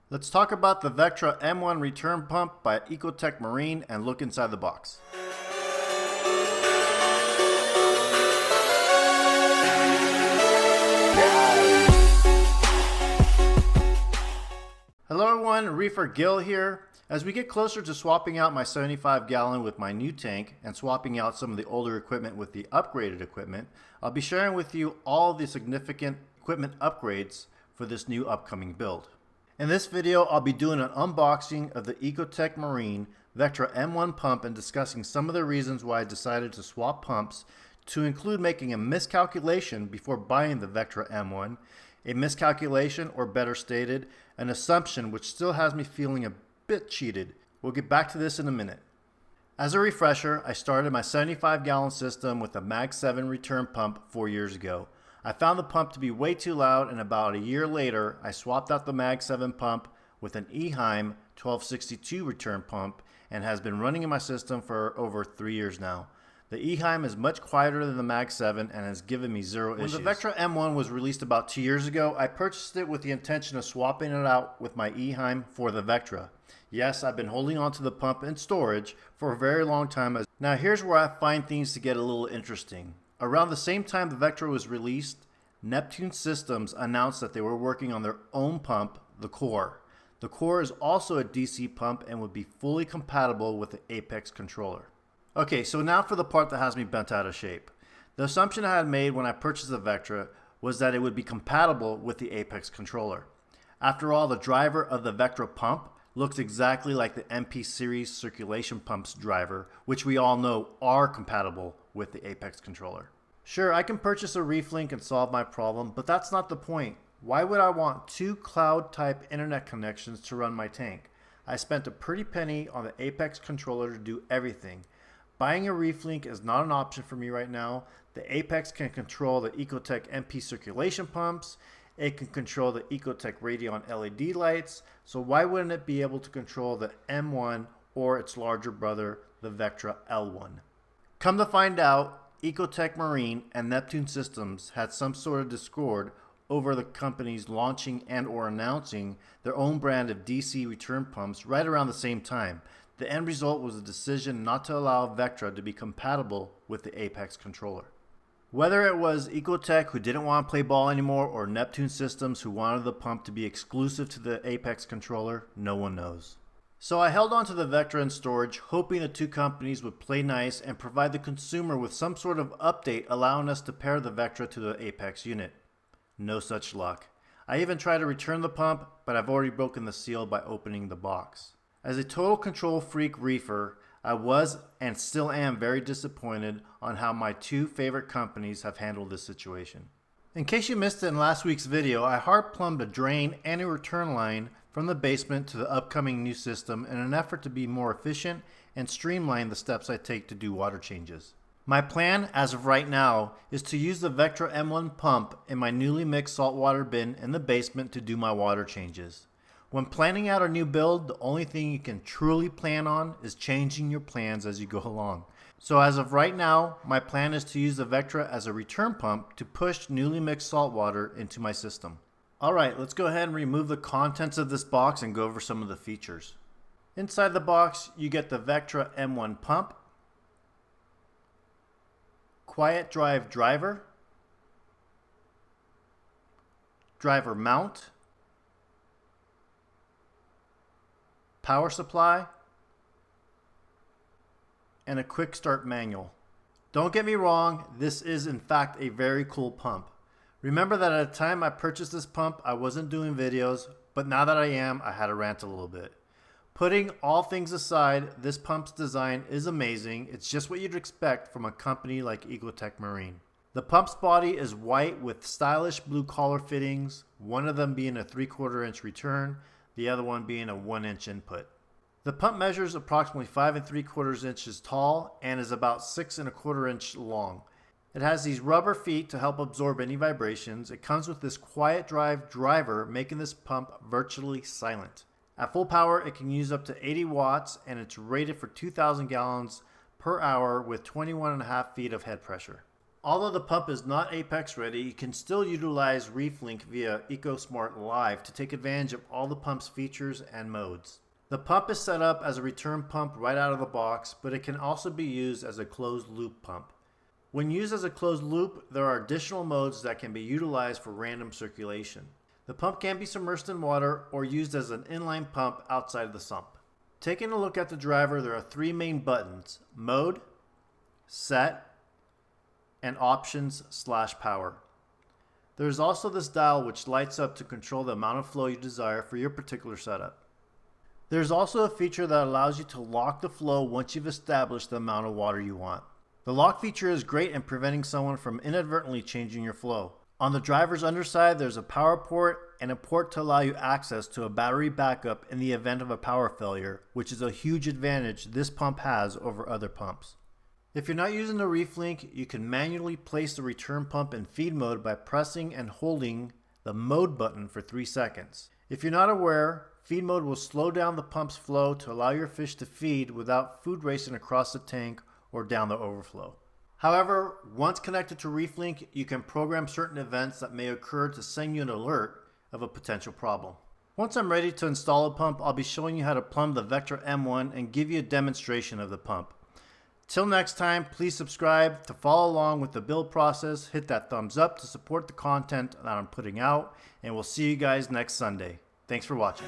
Let's talk about the Vectra M1 return pump by EcoTech Marine and look inside the box. Hello everyone, ReeferGil here. As we get closer to swapping out my 75-gallon with my new tank and swapping out some of the older equipment with the upgraded equipment, I'll be sharing with you all the significant equipment upgrades for this new upcoming build. In this video, I'll be doing an unboxing of the EcoTech Marine Vectra M1 pump and discussing some of the reasons why I decided to swap pumps, to include making a miscalculation before buying the Vectra M1, a miscalculation, or better stated, an assumption which still has me feeling a bit cheated. We'll get back to this in a minute. As a refresher, I started my 75-gallon system with a Mag 7 return pump 4 years ago. I found the pump to be way too loud, and about a year later, I swapped out the Mag 7 pump with an Eheim 1262 return pump and has been running in my system for over 3 years now. The Eheim is much quieter than the Mag 7 and has given me zero issues. When the Vectra M1 was released about 2 years ago, I purchased it with the intention of swapping it out with my Eheim for the Vectra. Yes, I've been holding on to the pump in storage for a very long time. Now here's where I find things to get a little interesting. Around the same time the Vectra was released, Neptune Systems announced that they were working on their own pump, the Core. The Core is also a DC pump and would be fully compatible with the Apex controller. Okay, so now for the part that has me bent out of shape. The assumption I had made when I purchased the Vectra was that it would be compatible with the Apex controller. After all, the driver of the Vectra pump looks exactly like the MP series circulation pumps driver, which we all know are compatible with the Apex controller. Sure, I can purchase a ReefLink and solve my problem, but that's not the point. Why would I want two cloud type internet connections to run my tank? I spent a pretty penny on the Apex controller to do everything. Buying a ReefLink is not an option for me right now. The Apex can control the EcoTech MP circulation pumps. It can control the EcoTech Radion LED lights. So why wouldn't it be able to control the M1 or its larger brother, the Vectra L1? Come to find out, EcoTech Marine and Neptune Systems had some sort of discord over the companies launching and or announcing their own brand of DC return pumps right around the same time. The end result was a decision not to allow Vectra to be compatible with the Apex controller. Whether it was EcoTech who didn't want to play ball anymore or Neptune Systems who wanted the pump to be exclusive to the Apex controller, no one knows. So I held on to the Vectra in storage, hoping the two companies would play nice and provide the consumer with some sort of update allowing us to pair the Vectra to the Apex unit. No such luck. I even tried to return the pump, but I've already broken the seal by opening the box. As a total control freak reefer, I was and still am very disappointed on how my two favorite companies have handled this situation. In case you missed it in last week's video, I hard plumbed a drain and a return line from the basement to the upcoming new system in an effort to be more efficient and streamline the steps I take to do water changes. My plan as of right now is to use the Vectra M1 pump in my newly mixed saltwater bin in the basement to do my water changes. When planning out a new build, the only thing you can truly plan on is changing your plans as you go along. So as of right now, my plan is to use the Vectra as a return pump to push newly mixed saltwater into my system. Alright, let's go ahead and remove the contents of this box and go over some of the features. Inside the box, you get the Vectra M1 pump, Quiet Drive driver, driver mount, power supply, and a quick start manual. Don't get me wrong, this is in fact a very cool pump. Remember that at the time I purchased this pump, I wasn't doing videos, but now that I am, I had to rant a little bit. Putting all things aside, this pump's design is amazing. It's just what you'd expect from a company like EcoTech Marine. The pump's body is white with stylish blue collar fittings, one of them being a 3/4 inch return, the other one being a 1 inch input. The pump measures approximately 5 3/4 inches tall and is about 6 1/4 inch long. It has these rubber feet to help absorb any vibrations. It comes with this Quiet Drive driver, making this pump virtually silent. At full power, it can use up to 80 watts and it's rated for 2,000 gallons per hour with 21.5 feet of head pressure. Although the pump is not Apex ready, you can still utilize ReefLink via EcoSmart Live to take advantage of all the pump's features and modes. The pump is set up as a return pump right out of the box, but it can also be used as a closed loop pump. When used as a closed loop, there are additional modes that can be utilized for random circulation. The pump can be submerged in water or used as an inline pump outside the sump. Taking a look at the driver, there are three main buttons: Mode, Set, and Options/Power. There's also this dial which lights up to control the amount of flow you desire for your particular setup. There's also a feature that allows you to lock the flow once you've established the amount of water you want. The lock feature is great in preventing someone from inadvertently changing your flow. On the driver's underside, there's a power port and a port to allow you access to a battery backup in the event of a power failure, which is a huge advantage this pump has over other pumps. If you're not using the ReefLink, you can manually place the return pump in feed mode by pressing and holding the mode button for 3 seconds. If you're not aware, feed mode will slow down the pump's flow to allow your fish to feed without food racing across the tank or down the overflow. However, once connected to ReefLink, you can program certain events that may occur to send you an alert of a potential problem. Once I'm ready to install a pump, I'll be showing you how to plumb the Vectra M1 and give you a demonstration of the pump. Till next time, please subscribe to follow along with the build process, hit that thumbs up to support the content that I'm putting out, and we'll see you guys next Sunday. Thanks for watching.